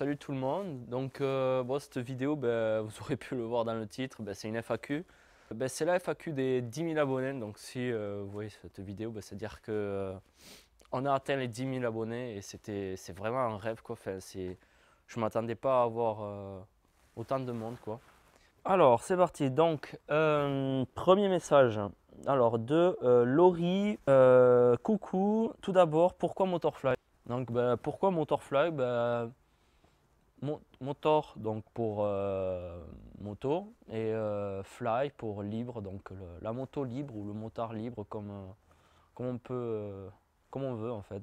salut tout le monde. Donc, bon, cette vidéo, vous aurez pu le voir dans le titre, c'est une FAQ. C'est la FAQ des 10 000 abonnés. Donc, si vous voyez cette vidéo, c'est-à-dire que on a atteint les 10 000 abonnés et c'est vraiment un rêve, quoi. Enfin, je ne m'attendais pas à avoir autant de monde, quoi. Alors, c'est parti. Donc, premier message. Alors, de Laurie. Coucou. Tout d'abord, pourquoi Motorfly? Donc, pourquoi Motorfly? Motor donc pour moto et fly pour libre, donc la moto libre ou le motard libre comme on peut, comme on veut en fait.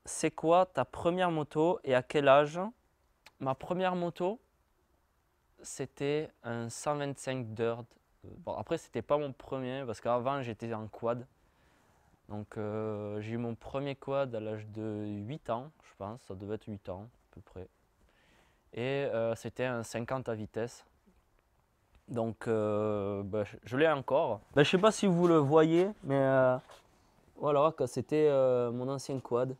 C'est quoi ta première moto et à quel âge? Ma première moto, c'était un 125 Dirt. Bon, après, c'était pas mon premier parce qu'avant j'étais en quad. Donc j'ai eu mon premier quad à l'âge de 8 ans, je pense, ça devait être 8 ans à peu près. Et c'était un 50 à vitesse. Donc je l'ai encore. Je ne sais pas si vous le voyez, mais voilà, c'était mon ancien quad.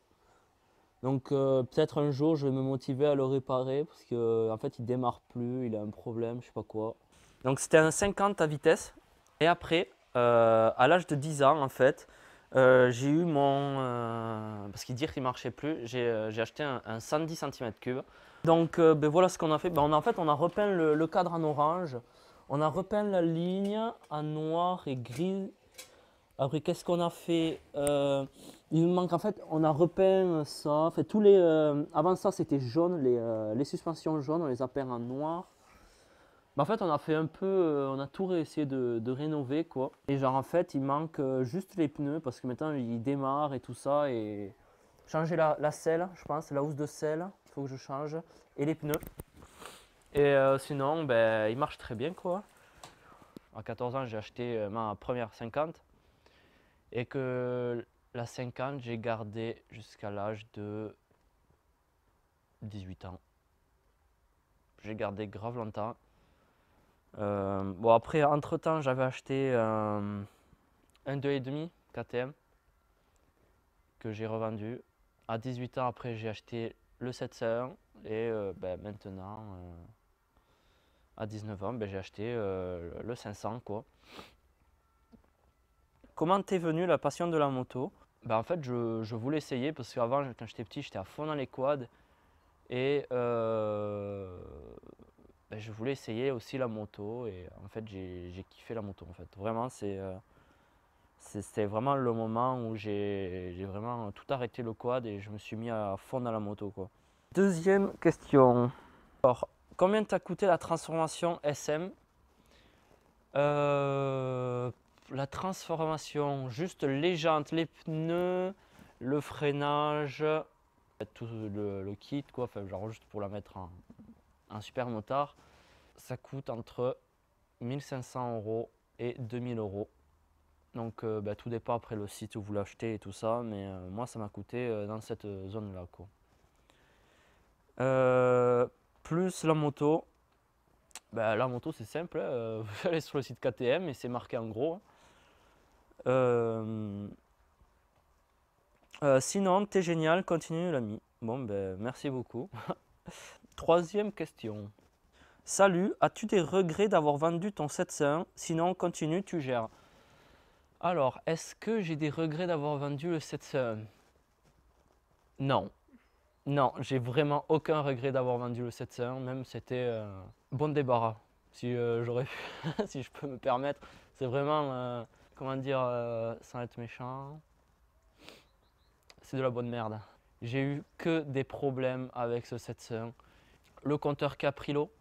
Donc peut-être un jour je vais me motiver à le réparer parce qu'en en fait il démarre plus, il a un problème, je sais pas quoi. Donc c'était un 50 à vitesse. Et après, à l'âge de 10 ans en fait, j'ai eu mon... parce qu'il dit qu'il ne marchait plus, j'ai acheté un 110 cm3. Donc voilà ce qu'on a fait. En fait on a repeint le cadre en orange, on a repeint la ligne en noir et gris. Après qu'est-ce qu'on a fait? Il me manque en fait, on a repeint ça. En fait, avant ça c'était jaune, les suspensions jaunes, on les a peints en noir. En fait, on a fait un peu, on a tout essayé de rénover quoi. Et genre en fait, il manque juste les pneus parce que maintenant il démarre et tout ça. Et changer la selle, je pense, la housse de selle, il faut que je change. Et les pneus. Et sinon, il marche très bien quoi. À 14 ans, j'ai acheté ma première 50. Et que la 50, j'ai gardé jusqu'à l'âge de 18 ans. J'ai gardé grave longtemps. Bon après, entre temps, j'avais acheté un 2,5 KTM que j'ai revendu. À 18 ans après, j'ai acheté le 701 et maintenant, à 19 ans, j'ai acheté le 500 quoi. Comment t'es venue la passion de la moto? En fait, je voulais essayer parce qu'avant, quand j'étais petit, j'étais à fond dans les quads et je voulais essayer aussi la moto et en fait, j'ai kiffé la moto en fait. Vraiment, c'était vraiment le moment où j'ai vraiment tout arrêté le quad et je me suis mis à fond dans la moto quoi. Deuxième question. Alors, combien t'a coûté la transformation SM? La transformation, juste les jantes, les pneus, le freinage, tout le kit quoi, enfin, genre juste pour la mettre en super motard, ça coûte entre 1500 € et 2000 €. Donc tout dépend après le site où vous l'achetez et tout ça, mais moi ça m'a coûté dans cette zone là quoi. Plus la moto, la moto c'est simple, hein, vous allez sur le site KTM et c'est marqué en gros. Sinon, t'es génial, continue l'ami. Bon, merci beaucoup. Troisième question. Salut, as-tu des regrets d'avoir vendu ton 701? Sinon, continue, tu gères. Alors, est-ce que j'ai des regrets d'avoir vendu le 701? Non. Non, j'ai vraiment aucun regret d'avoir vendu le 701. Même c'était bon débarras. Si j'aurais pu, si je peux me permettre. C'est vraiment, comment dire, sans être méchant, c'est de la bonne merde. J'ai eu que des problèmes avec ce 701. Le compteur Caprilo.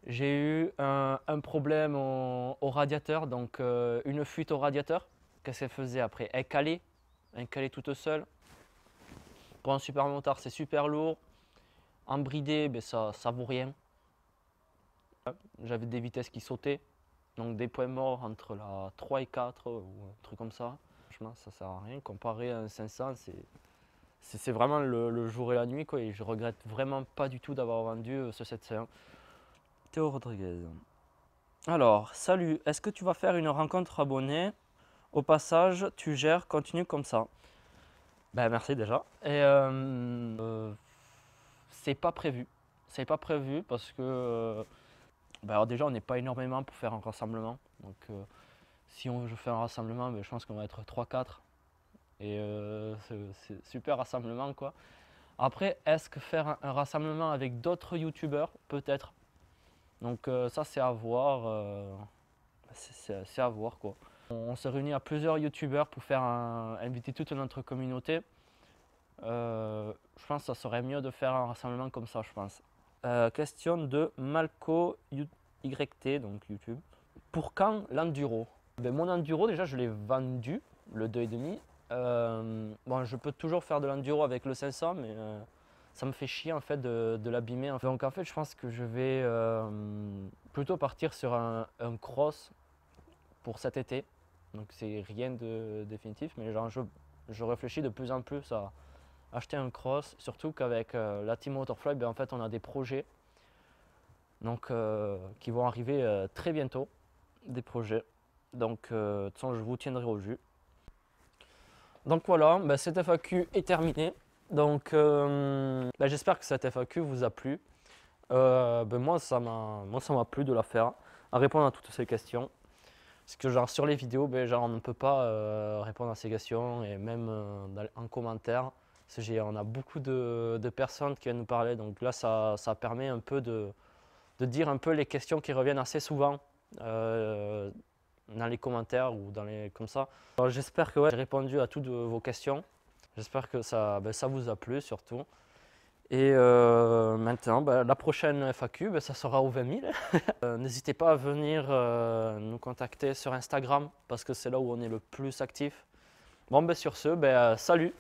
J'ai eu un problème au radiateur, donc une fuite au radiateur. Qu'est-ce qu'elle faisait après? Elle calait toute seule. Pour un super motard, c'est super lourd. En bridé, ça vaut rien. J'avais des vitesses qui sautaient, donc des points morts entre la 3 et 4 ou un truc comme ça. Franchement, ça sert à rien. Comparé à un 500, c'est vraiment le jour et la nuit quoi, et je regrette vraiment pas du tout d'avoir vendu ce 701. Théo Rodriguez. Alors, salut, est-ce que tu vas faire une rencontre abonnée? Au passage, tu gères, continue comme ça. Merci déjà. Et c'est pas prévu. C'est pas prévu parce que alors déjà on n'est pas énormément pour faire un rassemblement. Donc si je fais un rassemblement, je pense qu'on va être 3-4. Et c'est super rassemblement quoi. Après, est-ce que faire un rassemblement avec d'autres youtubeurs? Peut-être. Donc ça c'est à voir. C'est à voir quoi. On s'est réunis à plusieurs youtubeurs pour faire inviter toute notre communauté. Je pense que ça serait mieux de faire un rassemblement comme ça, je pense. Question de Malco YT, donc YouTube. Pour quand l'enduro? Mon enduro, déjà, je l'ai vendu, le 2,5. Bon, je peux toujours faire de l'enduro avec le 500, mais ça me fait chier en fait de l'abîmer. Donc en fait, je pense que je vais plutôt partir sur un cross pour cet été. Donc c'est rien de définitif, mais genre je réfléchis de plus en plus à acheter un cross, surtout qu'avec la Team Motorfly, en fait on a des projets donc, qui vont arriver très bientôt, des projets. Donc de toute façon je vous tiendrai au jus. Donc voilà, cette FAQ est terminée. Donc j'espère que cette FAQ vous a plu. Moi ça m'a plu de la faire, à répondre à toutes ces questions. Parce que genre sur les vidéos, on ne peut pas répondre à ces questions et même en commentaire. On a beaucoup de personnes qui viennent nous parler, donc là ça permet un peu de dire un peu les questions qui reviennent assez souvent dans les commentaires ou comme ça. J'espère que j'ai répondu à toutes vos questions. J'espère que ça vous a plu surtout. Et maintenant, la prochaine FAQ, ça sera aux 20 000. N'hésitez pas à venir nous contacter sur Instagram parce que c'est là où on est le plus actif. Bon, sur ce, salut!